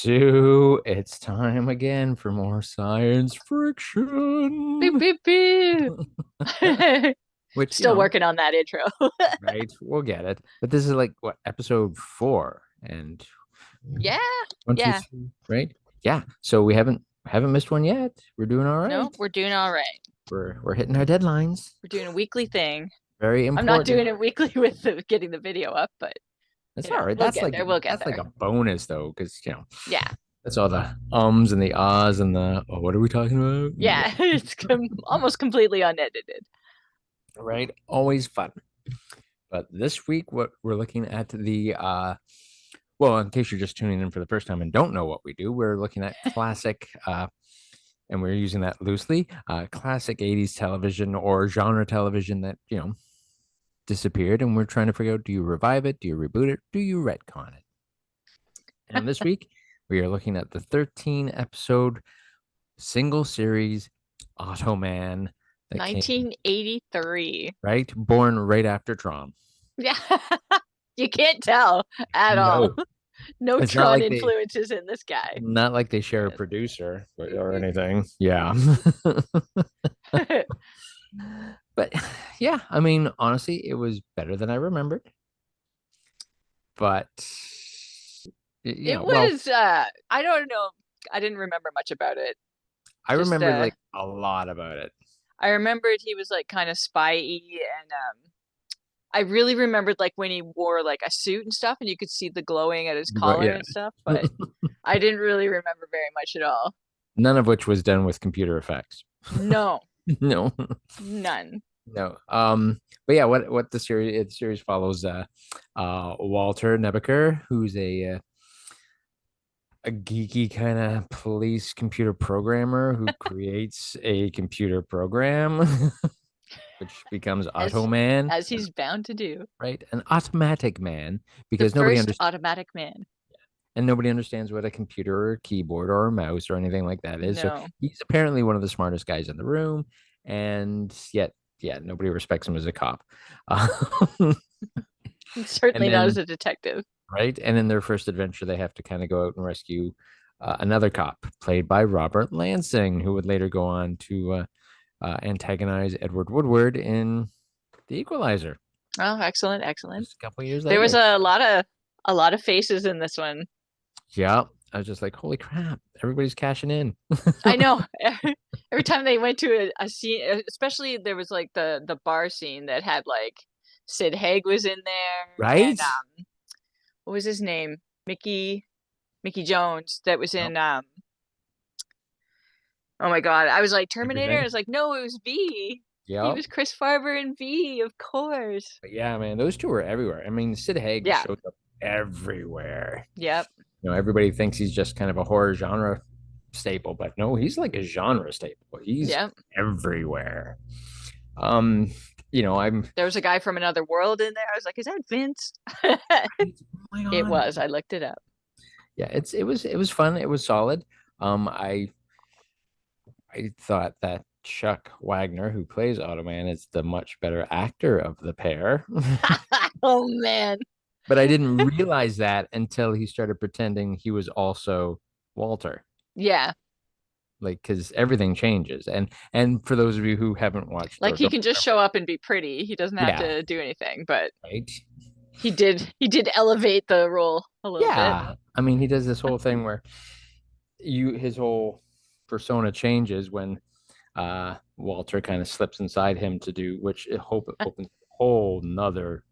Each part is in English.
Sue, it's time again for more science Beep, friction. beep, beep. Which, Still working on that intro. right, we'll get it. But this is like what, episode 4 and Yeah, one, two, yeah. three, right? Yeah. So we haven't missed one yet. We're doing all right. No, we're doing all right. We're hitting our deadlines. We're doing a weekly thing. Very I'm not important. doing it weekly with getting the video up, but That's all right. we'll get there. We'll get That's like there. a bonus though, because Yeah, that's all the ums and the ahs and the what are we talking about? Yeah. yeah. It's almost completely unedited. Right. Always fun. But this week, what we're looking at well, in case you're just tuning in for the first time and don't know what we do, we're looking at classic, and we're using that loosely, classic 80s television or genre television that, disappeared. And we're trying to figure out, do you revive it? Do you reboot it? Do you retcon it? And this week, we are looking at the 13 episode single series Automan that came, 1983. right? Born right after Tron. Yeah, you can't tell at all. No, No it's not Tron like they influences in this guy. Not like they share a producer or anything. Yeah. But yeah, I mean, honestly, it was better than I remembered. But It well, was I don't know. I didn't remember much about it. I Just remembered like a lot about it. I remembered he was like kind of spy-y and I really remembered like when he wore like a suit and stuff and you could see the glowing at his But collar yeah, and stuff, but I didn't really remember very much at all. none of which was done with computer effects. No, No, none. no. But yeah, what the series follows Walter Nebeker, who's a geeky kind of police computer programmer who creates a computer program, which becomes As Automan, as he's bound to do. right? An automatic man, The because first automatic man. nobody understands what a computer or a keyboard or a mouse or anything like that is. So No. he's apparently one of the smartest guys in the room, and yet, yeah, nobody respects him as a cop. And Certainly not as then a detective. right? And in their first adventure, they have to kind of go out and rescue another cop played by Robert Lansing, who would later go on to antagonize Edward Woodward in The Equalizer Oh, excellent, excellent. just a couple years There was later. a lot of faces in this one. Yeah, I was just like, holy crap, everybody's cashing in, I know. Every time they went to a scene, especially there was like the bar scene that had like Sid Haig was in there and right? what was his name? Mickey Jones that was Yep. in oh my God. I was like Terminator. I Everything. was like, no, it was V. He Yep. was Chris Farber in V, of course. But yeah, man, those two are everywhere. I mean, Sid Haig Yeah. shows up everywhere. Yep. Everybody thinks he's just kind of a horror genre staple, but no, he's like a genre staple. He's Yep. everywhere. Um, I'm There was a guy from another world in there. I was like, is that Vince? right. Oh my It God. was. I looked it up. Yeah, it was fun. It was solid. I thought that Chuck Wagner, who plays Automan, is the much better actor of the pair. Oh man. But I didn't realize that until he started pretending he was also Walter. Yeah. Like, because everything changes. And for those of you who haven't watched Like or he don't can just remember, show up and be pretty. He doesn't have yeah, to do anything, but right. he did elevate the role a little bit. Yeah. I mean, he does this whole thing where his whole persona changes when Walter kind of slips inside him to do, which it opens a whole nother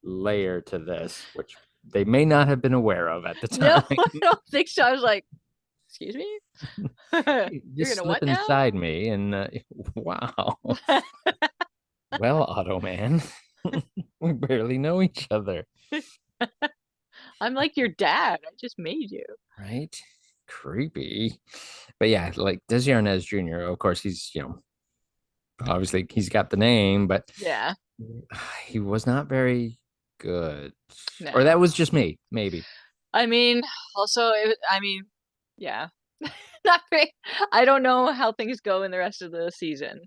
layer to this, which they may not have been aware of at the No, time. I don't think so. I was like, excuse me? You're Just gonna slip what now? inside me, and wow. Well, Otto man, we barely know each other, I'm like your dad. I just made you. right? Creepy. But yeah, like Desi Arnaz Jr., of course, he's, obviously he's got the name, but Yeah. he was not very good. Or No. that was just me, maybe. I mean, also, yeah. Not very. I don't know how things go in the rest of the season.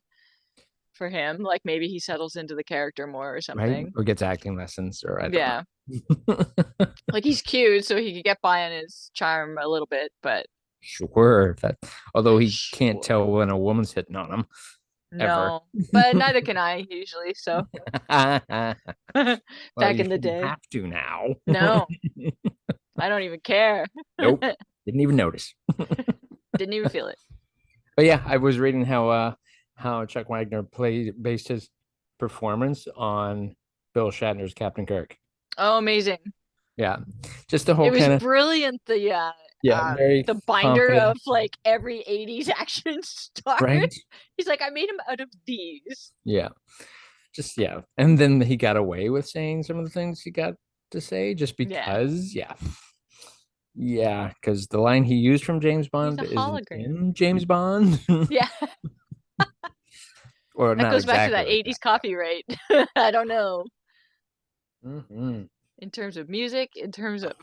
for him. Like maybe he settles into the character more or right? something. Or gets acting lessons, or I don't Yeah. know. Like he's cute, so he could get by on his charm a little bit, but Sure, that although he can't sure. tell when a woman's hitting on him ever. No. But neither can I usually, so Well, back you in the shouldn't day. have to now. No, I don't even care. Nope, didn't even notice. Didn't even feel it. But yeah, I was reading how Chuck Wagner based his performance on Bill Shatner's Captain Kirk. Oh, amazing. Yeah, just the It whole was kind of brilliant, yeah, very the binder confident, of like every 80s action star. right? He's like, I made him out of these. Yeah, just yeah, and then he got away with saying some of the things he got to say just Yeah. because, yeah, yeah, because the line he used from James He's Bond a isn't hologram. in James Bond, Yeah. or That not goes back to exactly that like 80s that. Yeah. copyright. I don't know. Hmm. In terms of music, in terms of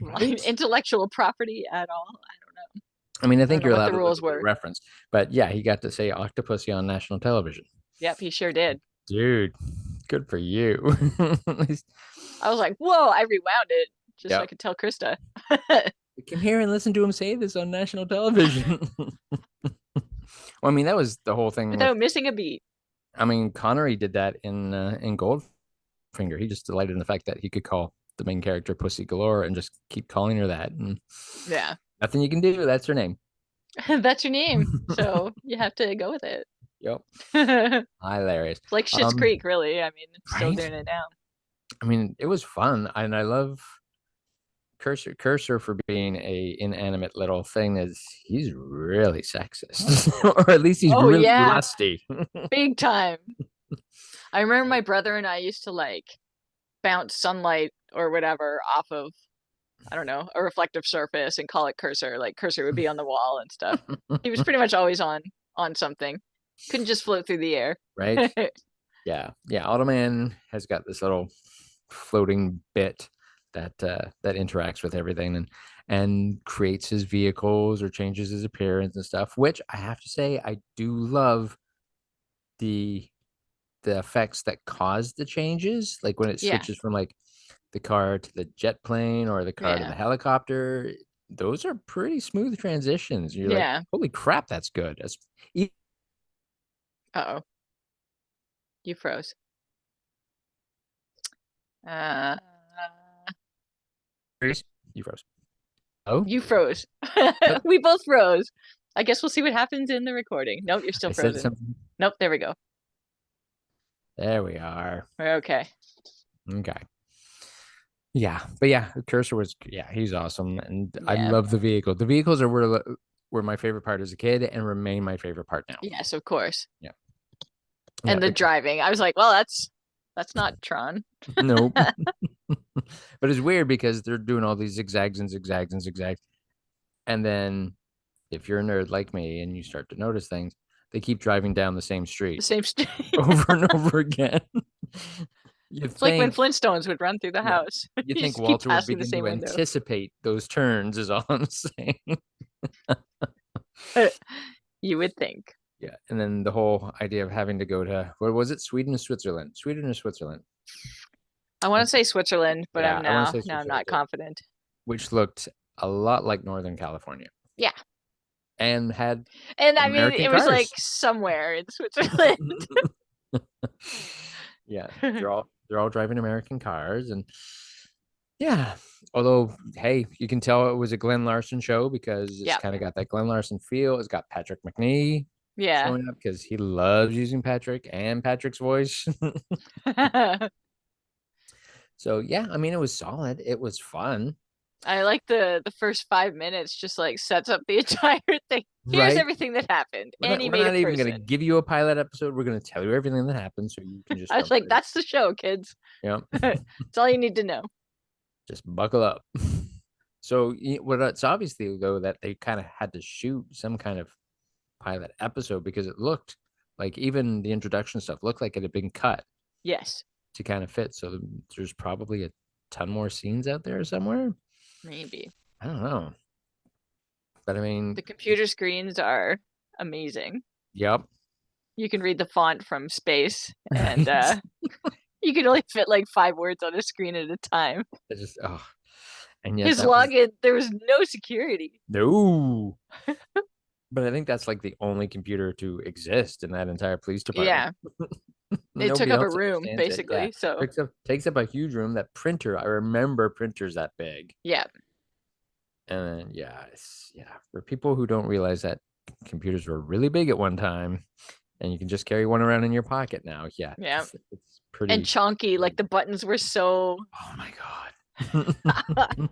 Right? intellectual property at all. I don't know. I mean, I I don't think know you're what allowed the a little rules bit of were. reference, but yeah, he got to say Octopussy on national television. Yep, he sure did. Dude, good for you. At least, I was like, whoa, I rewound it just so I yeah. could tell Krista. Come here and listen to him say this on national television. Well, I mean, that was the whole thing with. Without missing a beat. I mean, Connery did that in Goldfinger. He just delighted in the fact that he could call the main character Pussy Galore and just keep calling her that, and Yeah. nothing you can do. That's her name. That's your name. So you have to go with it. Yep, It's hilarious. like Schitt's Creek, really. I mean, it's still Right? doing it now. I mean, it was fun, and I love Cursor for being a inanimate little thing. Is he's really sexist, or at least he's Oh, really yeah. lusty. Big time. I remember my brother and I used to like bounce sunlight or whatever off of, I don't know, a reflective surface and call it cursor. Like cursor would be on the wall and stuff. He was pretty much always on something. Couldn't just float through the air. Right? Yeah, yeah. Automan has got this little floating bit that interacts with everything and creates his vehicles or changes his appearance and stuff. Which I have to say, I do love the the effects that cause the changes, like when it Yeah. switches from like the car to the jet plane or the car to the Yeah. helicopter. Those are pretty smooth transitions. You're like, Yeah. holy crap, that's good. That's Uh-oh. You froze. Uh, you froze. Oh, you froze. yep. We both froze. I guess we'll see what happens in the recording. Nope, you're still I said frozen. something. Nope, there we go. There we are. We're okay. Okay. Yeah, but yeah, Cursor was yeah, he's awesome, and I Yeah. love the vehicle. The vehicles are were my favorite part as a kid and remain my favorite part now. Yes, of course. Yeah, yeah, And the driving. I was like, well, that's not Tron. nope. But it's weird because they're doing all these zigzags and zigzags and zigzags, and then if you're a nerd like me and you start to notice things, they keep driving down the same The street same street. over and over again. You It's like when think, Flintstones would run through the yeah, house. you You think just keep Walter would passing the begin to same window. anticipate those turns, is all I'm saying. You would think. Yeah, and then the whole idea of having to go to what was it, Sweden or Switzerland? Sweden or Switzerland? I want to say Switzerland, but Yeah, I'm I want to now say now I'm Switzerland not too, confident. which looked a lot like Northern California Yeah. and had And I mean, American it was like cars. somewhere in Switzerland. Yeah, they're all driving American cars, and yeah. Although, hey, you can tell it was a Glenn Larson show because it's Yeah. kind of got that Glenn Larson feel. It's got Patrick McNee Yeah. showing up because he loves using Patrick and Patrick's voice. So yeah, I mean, it was solid. It was fun, I like the first 5 minutes just like sets up the entire thing. Here's right? everything that happened. We're And not, he we're made a not even going to person. give you a pilot episode. We're going to tell you everything that happened so you can just I was jump like, right in. that's the show, kids. Yeah, That's all you need to know. just buckle up. So, well, it's obviously though that they kind of had to shoot some kind of pilot episode because it looked like even the introduction stuff looked like it had been cut Yes. to kind of fit. So there's probably a ton more scenes out there somewhere. Maybe. I don't know, but I mean, The computer screens are amazing. yep. You can read the font from space, and you can only fit like 5 words on a screen at a time. It just and yet His that was login, there was no security. no. But I think that's like the only computer to exist in that entire police department. Yeah, it took Nobody up a else room understands it. Yeah. basically. So Takes up a huge room. That printer, I remember printers that big. yeah, And then for people who don't realize that computers were really big at one time and you can just carry one around in your pocket now. Yeah. yeah, It's and pretty chunky. Like crazy. the buttons were so Oh my God.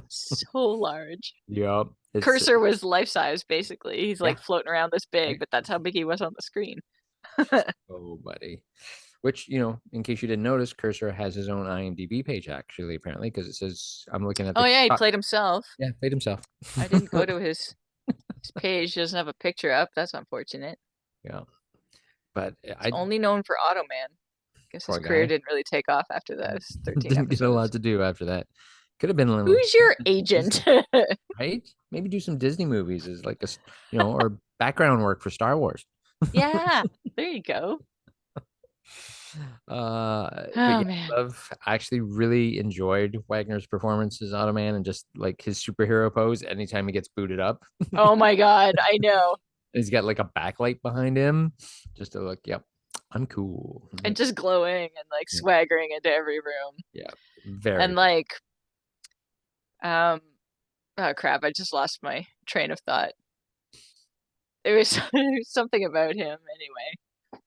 so large. Yep. It's Cursor was life size basically. He's yeah, like floating around this big, right. but that's how big he was on the screen. Oh, buddy. Which, in case you didn't notice, Cursor has his own IMDb page actually, apparently, because it says I'm looking at Oh the yeah, he top. played himself. Yeah, played himself. I didn't go to his page. He doesn't have a picture up. That's unfortunate. Yeah. But He's I only known for Automan. Guess his poor career guy. didn't really take off after those 13 Didn't get a lot episodes. to do after that. Could have been a little Who's your Disney, agent? right? Maybe do some Disney movies as like or background work for Star Wars. Yeah, there you go. But Oh yeah, man. I actually really enjoyed Wagner's performance as Automan and just like his superhero pose anytime he gets booted up. Oh my God, I know. He's got like a backlight behind him just to look, yep, I'm cool. And just glowing and like Yeah, swaggering into every room. yeah, very And cool. like, um, oh crap, I just lost my train of thought. There was something about him anyway.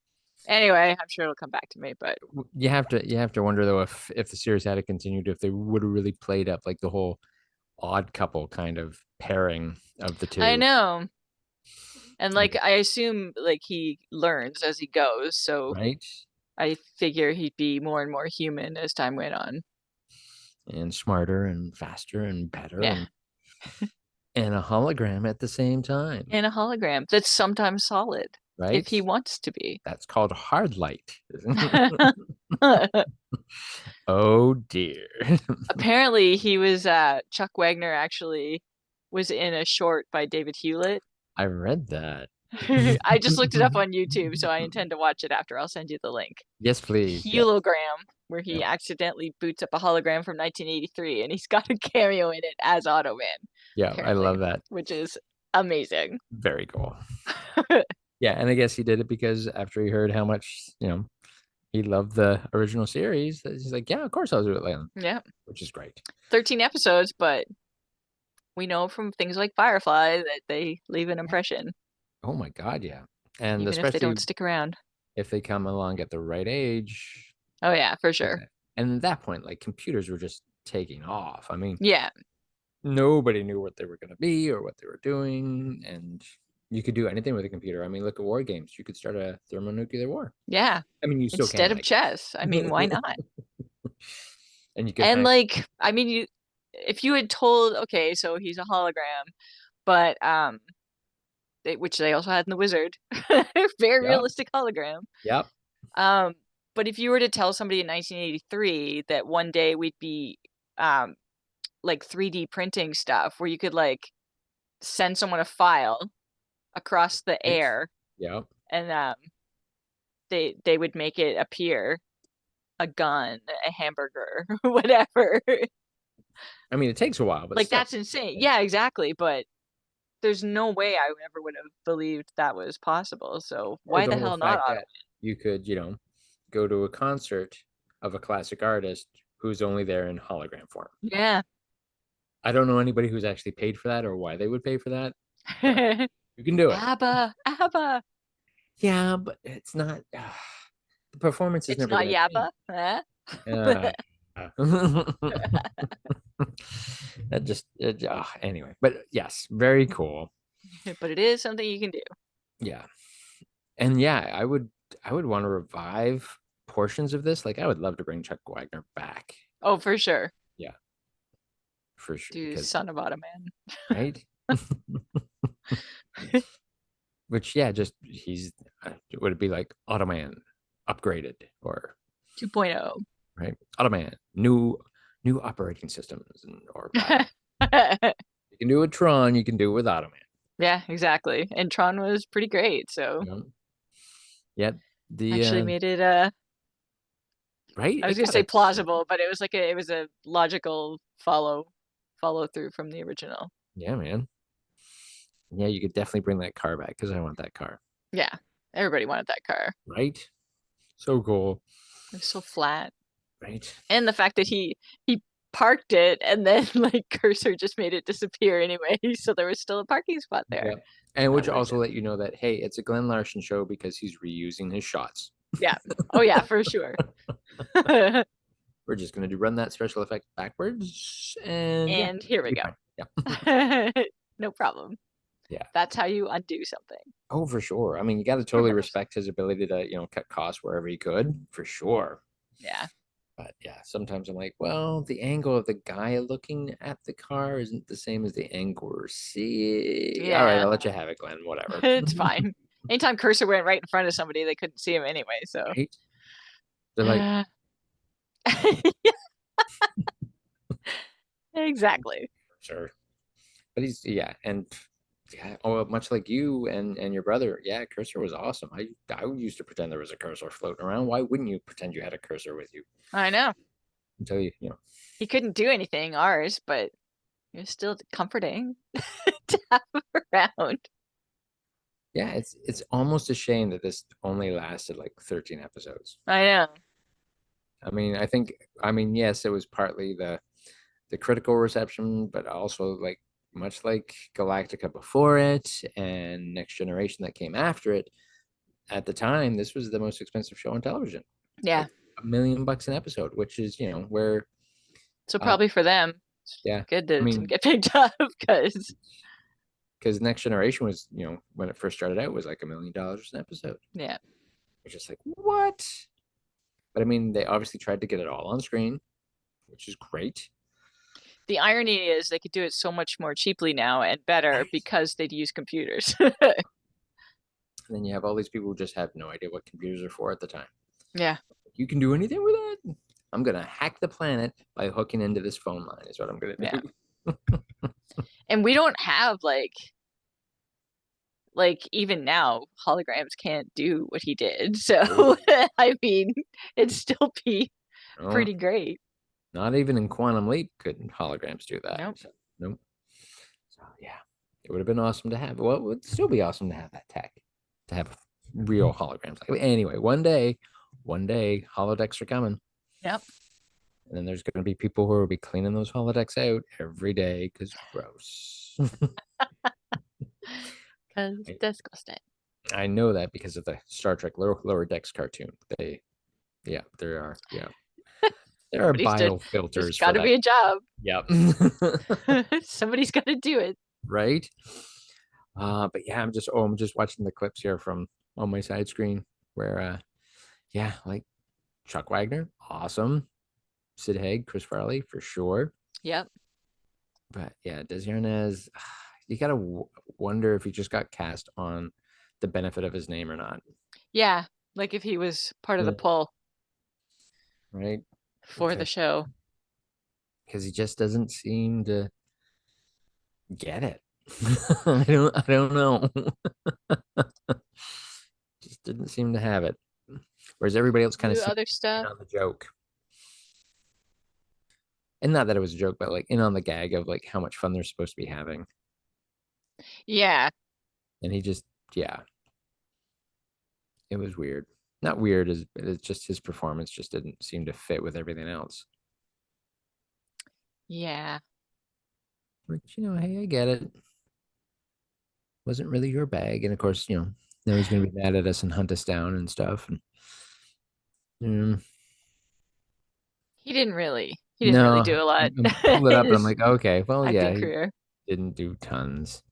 Anyway, I'm sure it'll come back to me, but You have to wonder though if the series had continued, if they would have really played up like the whole odd couple kind of pairing of the I two. know. And Like, like I assume like he learns as he goes, so right? I figure he'd be more and more human as time went on. And smarter and faster and better Yeah. and a hologram at the same time, And a hologram that's sometimes solid if right? he wants to be. That's called hard light. Oh dear. Apparently he was Chuck Wagner actually was in a short by David Hewlett. I read that. I just looked it up on YouTube, so I intend to watch it after. I'll send you the link. Yes, please. Yeah. Hologram, where he Yep. accidentally boots up a hologram from 1983, and he's got a cameo in it as Automan, Yeah, I apparently, love that. which is amazing. Very cool. Yeah, and I guess he did it because after he heard how much, he loved the original series, that he's like, yeah, of course I'll do it, Leon, Yeah, which is great. 13 episodes, but we know from things like Firefly that they leave an Yeah. impression, Oh my God, yeah. And even if they especially don't stick around. if they come along at the right age. Oh yeah, for Like sure. that. And at that point, like computers were just taking off. I mean, Yeah, nobody knew what they were going to be or what they were doing. And you could do anything with a computer. I mean, look at war games. You could start a thermonuclear war. yeah. I mean, you still Instead can, of I guess. chess, I mean, why not? And you could And hack. like, I mean, if you had told, okay, so he's a hologram, but which they also had in the Wizard, very Yep. realistic hologram. Yep. Um, but if you were to tell somebody in 1983 that one day we'd be um like 3D printing stuff where you could like send someone a file across the Right. air Yep. and they would make it appear a gun, a hamburger, whatever. I mean, it takes a while, but Like still. that's insane. Yeah, exactly. But there's no way I ever would have believed that was possible. So Or why the the whole hell not fact Auto? that you could, go to a concert of a classic artist who's only there in hologram form. Yeah. I don't know anybody who's actually paid for that or why they would pay for that, but you can do it. ABBA, ABBA. Yeah, but it's not. The performance is It's never not going to change. Yabba. Huh? Uh, that just anyway. But yes, very cool. But it is something you can do. Yeah, and yeah, I would want to revive portions of this. Like I would love to bring Chuck Wagner back. Oh, for sure. Yeah, for sure. Do Because Son of Automan. right. Which yeah, just he's would it be like Automan upgraded or 2.0. right? Automan new operating systems or you can do it with Tron, you can do it with Automan. Yeah, exactly. And Tron was pretty great, so You know? Yeah, the Actually made it right, I was it gonna got say a plausible, but it was a logical follow through from the original. yeah, man. Yeah, you could definitely bring that car back because I want that car. Yeah. Everybody wanted that car. Right? So cool. It was so flat. Right? And the fact that he parked it and then like Cursor just made it disappear anyway, so there was still a parking spot there. Yeah. And That which worked also out. let you know that hey, it's a Glenn Larson show because he's reusing his shots. Yeah. Oh yeah, for sure. We're just gonna do run that special effect backwards, and yeah, And here it'll we be go. fine. Yeah. No problem. Yeah. That's how you undo something. Oh, for sure. I mean, you got to totally respect his ability to, cut costs wherever he could, for sure. Yeah. But yeah, sometimes I'm like, well, the angle of the guy looking at the car isn't the same as the angle we're seeing. All right, Yeah. I'll let you have it, Glenn. Whatever. It's fine. Anytime Cursor went right in front of somebody, they couldn't see him anyway, so Right? They're like, exactly. sure. But he's yeah, and yeah, oh, much like you and your brother, yeah, cursor was awesome. I used to pretend there was a cursor floating around. Why wouldn't you pretend you had a cursor with you I know. until you know? He couldn't do anything, ours, but it was still comforting to have him around. Yeah, it's almost a shame that this only lasted like 13 episodes. I know. I mean, yes, it was partly the critical reception, but also like much like Galactica before it and Next Generation that came after it. At the time, this was the most expensive show on television, Yeah. like $1 million an episode, which is where So uh probably for them, it's yeah, good that I it didn't mean get picked up because Next Generation was when it first started out was like $1 million an episode. yeah. It's just like what? But I mean, they obviously tried to get it all on screen, which is great. The irony is they could do it so much more cheaply now and better Right. because they'd use computers. And then you have all these people who just have no idea what computers are for at the time. Yeah. You can do anything with it. I'm gonna hack the planet by hooking into this phone line. Is what I'm gonna Yeah. do. And we don't have like even now holograms can't do what he did. So I mean, it'd still be No, pretty great. not even in Quantum Leap could holograms do that. Nope. So, nope. So yeah, it would have been awesome to have. Well, it would still be awesome to have that tech, to have real holograms. Anyway, one day, holodecks are coming. Yep. And then there's going to be people who will be cleaning those holodecks out every day because gross. Because I, disgusting. I know that because of the Star Trek Lower Decks cartoon. There are Somebody's did. There's biofilters got for to that. be a job. Yep. Somebody's got to do it. Right. But yeah, I'm just watching the clips here from on my side screen where yeah, like Chuck Wagner, awesome. Sid Haig, Chris Farley for sure. Yep. But yeah, Desi Arnaz, you gotta wonder if he just got cast on the benefit of his name or not. Yeah. Like if he was part of the Yeah. pull Right? for the show. Because he just doesn't seem to get it. I don't know. Just didn't seem to have it. Whereas everybody else kind of Do seemed other in stuff. on the joke. And not that it was a joke, but like in on the gag of like how much fun they're supposed to be having. Yeah. And he just, yeah, it was weird. Not weird as it's just his performance just didn't seem to fit with everything else. Yeah. But hey, I get it. Wasn't really your bag. And of course, now he's gonna be mad at us and hunt us down and stuff. And He didn't really no, do a lot I'm pulled it in up and I'm his like, okay, well, yeah, acting he career. didn't do tons.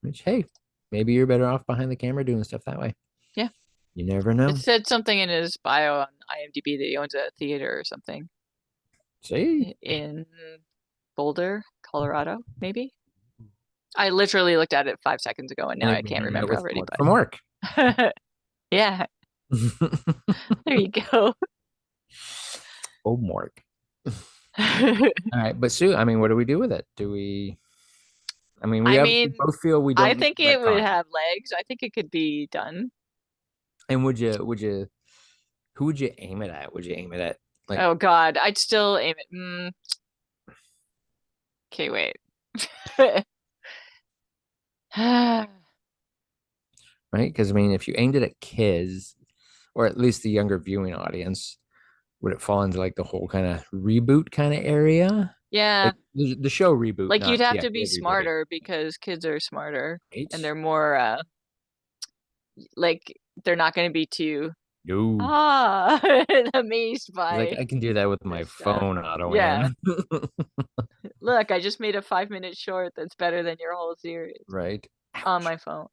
Which, hey, maybe you're better off behind the camera doing stuff that way. Yeah. You never It know. said something in his bio on IMDb that he owns a theater or something See, in Boulder, Colorado, maybe. I literally looked at it 5 seconds ago and now and I if can't you know remember with already, from work. but yeah, there you go. Homework. All right, but Sue, I mean, what do we do with it? Do we? I mean, we I obviously mean, both feel we I don't need think to it would retcon. have legs. I think it could be done. And who would you aim it at? Would you aim it at like, Oh God, I'd still aim it. Okay, wait. right? Because I mean, if you aimed it at kids, or at least the younger viewing audience, would it fall into like the whole kind of reboot kind of area? Yeah, Like the show reboot, like you'd not have the to be idea of rebooting, smarter because kids are smarter right? and they're more like they're not going to be too No. ah amazed He's like, by I can do that with my this stuff. phone, Yeah. Automan. Look, I just made a 5-minute short that's better than your whole series Right? on Ouch. my phone.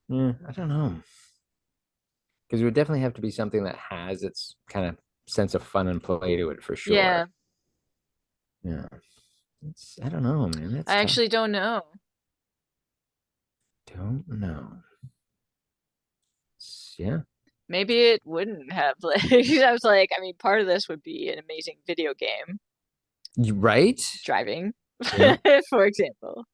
Yeah, I don't know. Because it would definitely have to be something that has its kind of sense of fun and play to it for sure. Yeah, Yeah. I don't know, man. That's I tough. actually don't know. Don't know. Yeah. Maybe it wouldn't have like I was like, I mean, part of this would be an amazing video game, Right? driving, Yeah. for example.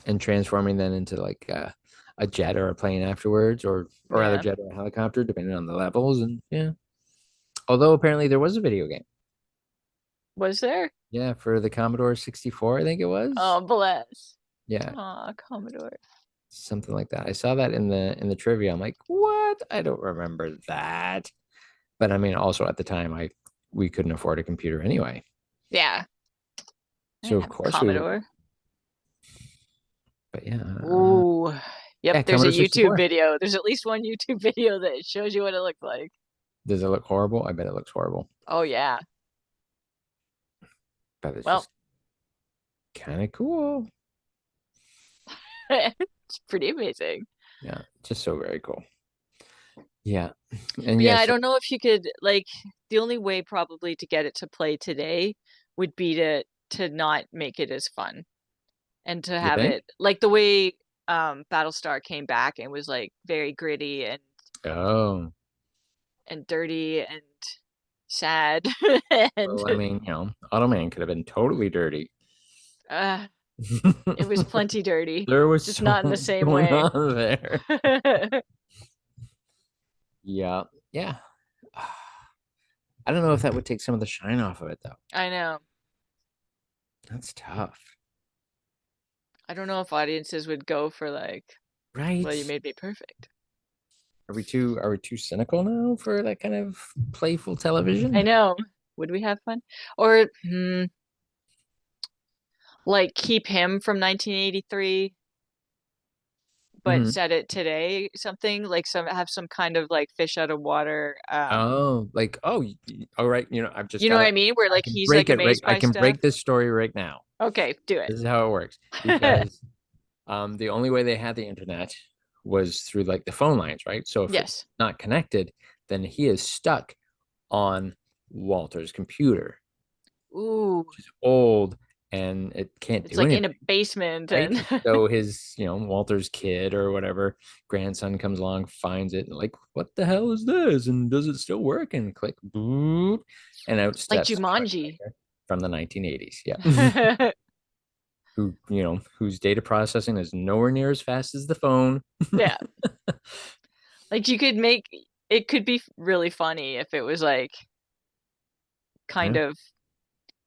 And transforming then into like a jet or a plane afterwards, or rather Yeah. jet or a helicopter, depending on the levels. And yeah. Although apparently there was a video game. Was there? Yeah, for the Commodore 64, I think it was. Oh, bless. Yeah, Aw, Commodore. something like that. I saw that in the trivia. I'm like, what? I don't remember that. But I mean, also at the time, I we couldn't afford a computer anyway. Yeah. I So didn't of have a course we would. Commodore. But yeah, Ooh. Yep, yeah, there's a Commodore YouTube 64. video. There's at least one YouTube video that shows you what it looked like. Does it look horrible? I bet it looks horrible. Oh yeah. But it's Well, just kind of cool. it's pretty amazing. Yeah, just so very cool. Yeah, and But yeah, I yes, don't know if you could like the only way probably to get it to play today would be to not make it as fun and to you have think? it like the way Battlestar came back and was like very gritty Oh, and dirty and sad and well, I mean, Automan could have been totally dirty. uh it was plenty dirty, There was just so not in the much same going way. on there. Yeah, yeah. I don't know if that would take some of the shine off of it, though. I know. That's tough, I don't know if audiences would go for like, well, you right? made me perfect. Are we too cynical now for that kind of playful I television? know. Would we have fun? Or like keep him from 1983 but Mhm. set it today, something like some have some kind of like fish out of water. Oh, like, all right. I've just You know what gotta. I mean? Where I like can he's break like it right. amazed I by can stuff. break this story right now. Okay, do This is how it works it. because the only way they had the internet was through like the phone lines, right? So if it's Yes. not connected, then he is stuck on Walter's computer, Ooh, which is old and it can't it's do like in anything, a basement right? and So his, Walter's kid or whatever grandson comes along, finds it, and like, what the hell is this? And does it still work? And click, boop, and out like steps Jumanji. from the 1980s. Yeah. Whose data processing is nowhere near as fast as the phone. Yeah. Like you could make it could be really funny if it was like kind Yeah. of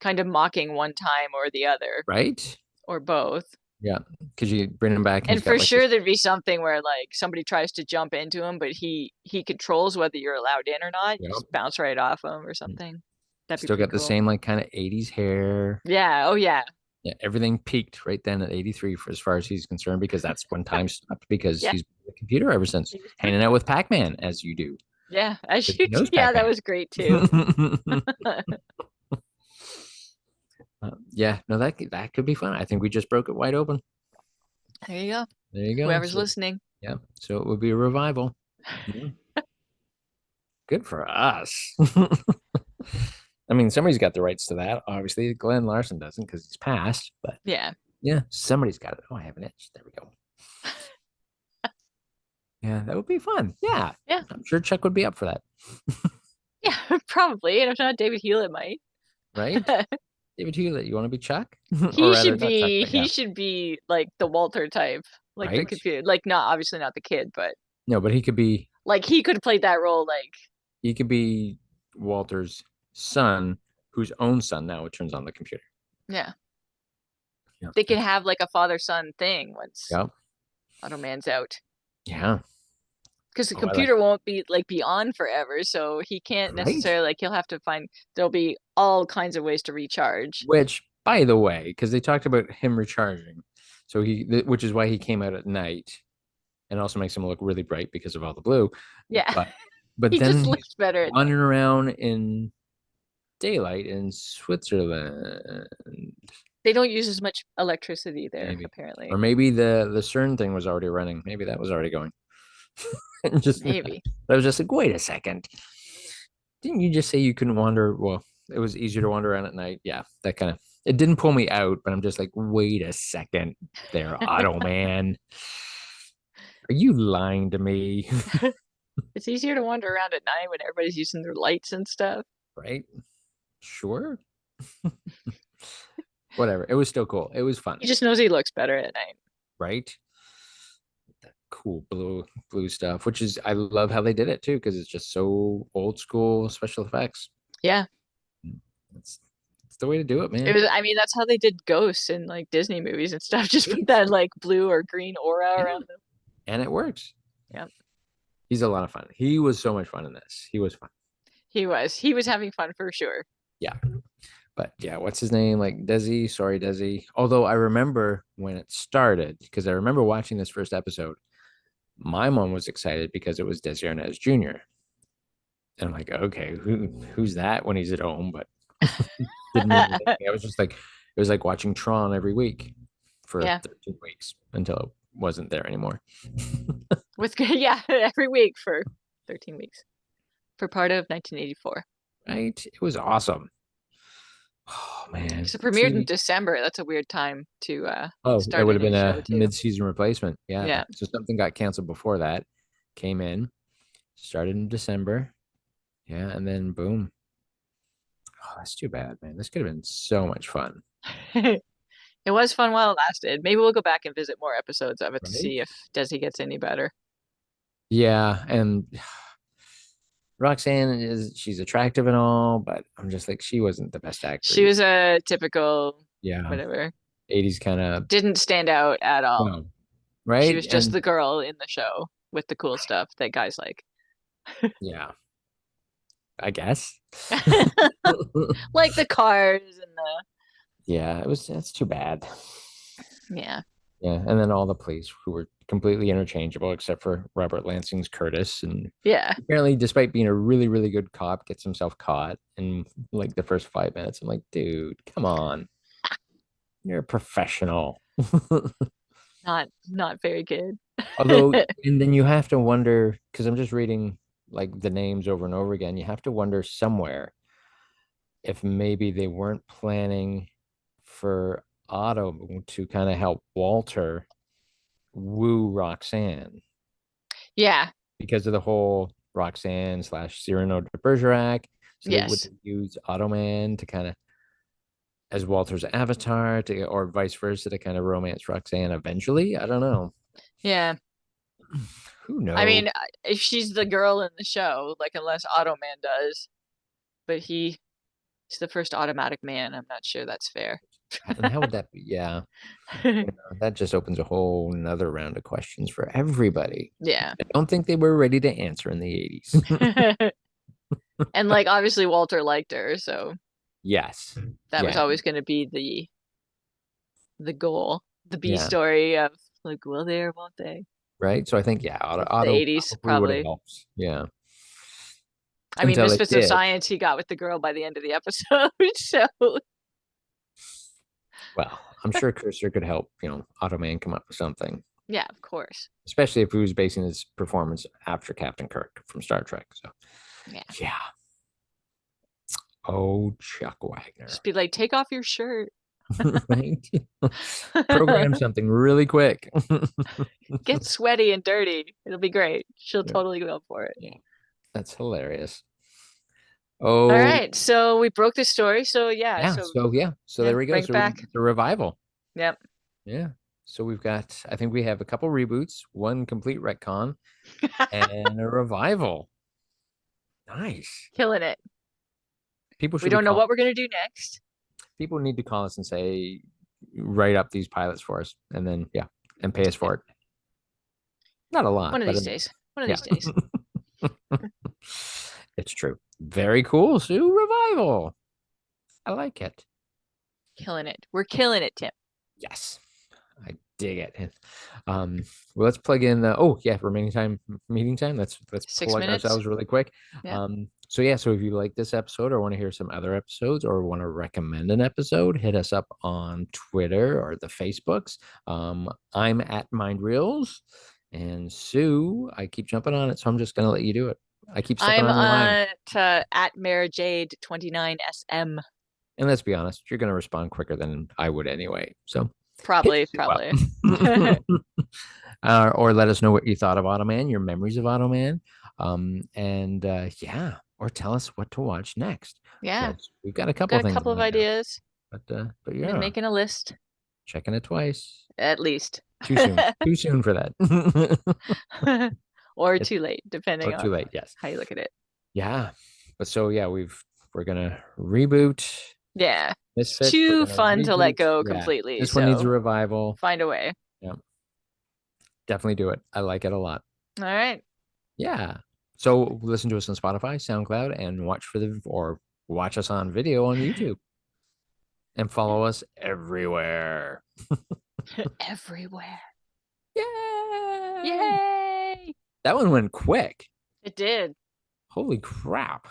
kind of mocking one time or the other Right? or both. Yeah. Because you bring him back and he's And got for like this. sure there'd be something where like somebody tries to jump into him, but he controls whether you're allowed in or not. You Yep. just bounce right off him or something. That'd be Still pretty got the cool. same like kind of 80s hair. Yeah, oh yeah. Yeah, everything peaked right then at 83 for as far as he's concerned, because that's when time stopped, because Yeah, he's been on the computer ever since, he was hanging out perfect. with Pac-Man as you do. Yeah, as 'Cause you he knows yeah, that Pac-Man. was great too. Yeah, no, that could be fun. I think we just broke it wide open. There you go. There you go. Whoever's So listening. yeah, so it would be a revival. Yeah, good for us. I mean, somebody's got the rights to that. Obviously, Glenn Larson doesn't because he's passed. But Yeah. yeah, somebody's got it. Oh, I have an itch. There we go. Yeah, that would be fun. Yeah, Yeah. I'm sure Chuck would be up for that, Yeah, probably. And if not, David Hewlett might. right? David Hewlett, you want to be Chuck, or He rather, should not Chuck, be but yeah, he should be like the Walter type, like the right? computer, like not obviously not the kid, but No, but he could be. Like he could have played that role. Like, He could be Walter's son, whose own son now it turns on the computer. yeah, Yeah. they can have like a father-son thing once Yep. Automan's out. Yeah. Because the Oh, I like computer won't be on forever, so he can't right. necessarily like he'll have to find there'll be all kinds of ways to recharge. Which, by the way, because they talked about him recharging, so which is why he came out at night, and also makes him look really bright because of all the blue. Yeah, But but he then just he's looks better at night. wandering around in daylight in Switzerland, They don't use as much electricity there, maybe, or apparently. maybe the CERN thing was already running. Maybe that was already going. And just Maybe. I was just like, wait a second. Didn't you just say you couldn't wander? Well, it was easier to wander around at night. Yeah, that kind of it didn't pull me out, but I'm just like, wait a second there, Automan. Are you lying to me? It's easier to wander around at night when everybody's using their lights and stuff. Right? Sure. Whatever. It was still cool. It was fun, He just knows he looks better at night. right? Cool blue stuff, which is I love how they did it too, because it's just so old school special effects. Yeah. It's it's the way to do it, It man. was, I mean, that's how they did ghosts in like Disney movies and stuff. Just put Right? that like blue or green aura Yeah. around them. And it works. Yeah. He's a lot of fun. He was so much fun in this. He was fun. He was. He was having fun for sure. Yeah. But yeah, what's his name? Like Desi, sorry, Desi. Although I remember when it started, because I remember watching this first episode, my mom was excited because it was Desi Arnaz Jr. And I'm like, okay, who's that when he's at home? But didn't mean anything. I was just like, it was like watching Tron every week for Yeah. 13 weeks until it wasn't there anymore. With yeah, every week for 13 weeks for part of 1984. Right? It was awesome. Oh man. Because it premiered in See, December. That's a weird time to oh, that start would a have new been show a too. mid-season replacement. Yeah. Yeah. So something got canceled before that, came in, started in December. Yeah, and then boom. Oh, that's too bad, man. This could have been so much fun, It was fun while it lasted. Maybe we'll go back and visit more episodes of it to right? see if Desi gets any better. Yeah, and Roxanne is she's attractive and all, but I'm just like she wasn't the best actor. She was a typical Yeah, whatever. 80s kind of Didn't stand out at all. no, She right? was just And the girl in the show with the cool stuff that guys like. yeah, I guess. Like the cars and the Yeah, that's too bad. yeah. Yeah, and then all the police who were completely interchangeable except for Robert Lansing's Curtis, and Yeah. apparently, despite being a really, really good cop, gets himself caught in like the first 5 minutes. I'm like, dude, come on, you're a professional. Not very good. Although, and then you have to wonder because I'm just reading like the names over and over again. You have to wonder somewhere if maybe they weren't planning for Otto to kind of help Walter woo Roxanne Yeah. because of the whole Roxanne slash Cyrano de Bergerac. So they would Yes. use Automan to kind of as Walter's avatar to, or vice versa, to kind of romance Roxanne eventually. I don't know. Yeah. Who I knows? mean, if she's the girl in the show, like unless Automan does, but he's the first automatic man. I'm not sure that's fair. And how would that be? Yeah, that just opens a whole another round of questions for everybody. Yeah. I don't think they were ready to answer in the 80s. And like obviously Walter liked her, so Yes. that was Yeah. always going to be the goal, the B Yeah. story of like, will they or won't they? Right. So I think, yeah, Since the Otto 80s, probably would have probably. helped. Yeah. I mean, Until it Misfits of did. Science, he got with the girl by the end of the episode, so Well, I'm sure Cursor could help, Automan come up with something, yeah, of course. especially if he was basing his performance after Captain Kirk from Star Trek. So, Yeah. yeah. Oh, Chuck Wagner. Just be like, take off your shirt. Right? Program something really quick. Get sweaty and dirty. It'll be great. She'll Yeah. totally go for it. Yeah. That's hilarious. All Oh, right, so we broke the story. So yeah, yeah. so So, yeah. So yeah, there we go. bring it So back. it's a revival. Yep. Yeah. So we've got, I think we have a couple reboots, one complete retcon, and a revival. Nice. Killing it. People We should be don't know call. what we're gonna do next. People need to call us and say, write up these pilots for us, and then yeah, and pay us Yeah. for it. Not a lot, One of but these days. One of yeah, these days. it's true. Very cool, Sue. Revival. I like it. Killing it. We're killing it, Tim. Yes, I dig it. Um, well, let's plug in. Oh yeah, remaining time, meeting time. Let's 6 plug minutes. ourselves really quick. Yeah. So yeah, so if you like this episode or want to hear some other episodes or want to recommend an episode, hit us up on Twitter or the Facebooks. I'm at Mind Reels, and Sue, I keep jumping on it, so I'm just gonna let you do it. I keep stepping I'm on your line. at Mara Jade 29 SM. And let's be honest, you're going to respond quicker than I would anyway. So hit Probably, Sue up. probably. Or let us know what you thought of Automan, your memories of Automan. And yeah, or tell us what to watch next. Yeah. Because we've got a couple Got of a things couple of lined up. ideas. But Been yeah, making a list, checking it twice. at least. Too soon. Too soon for that. Or It's too late, or depending too on late, yes. how you look at it. Yeah. But so yeah, we're gonna reboot Yeah. It's Misfits. We're too gonna fun to let reboot. go Yeah. completely, This one needs a so revival. find a way. Yeah. Definitely do it. I like it a lot. All right. Yeah. So listen to us on Spotify, SoundCloud, and watch us on video on YouTube and follow us everywhere. Everywhere. Yay! Yay! That one went quick. It did. Holy crap.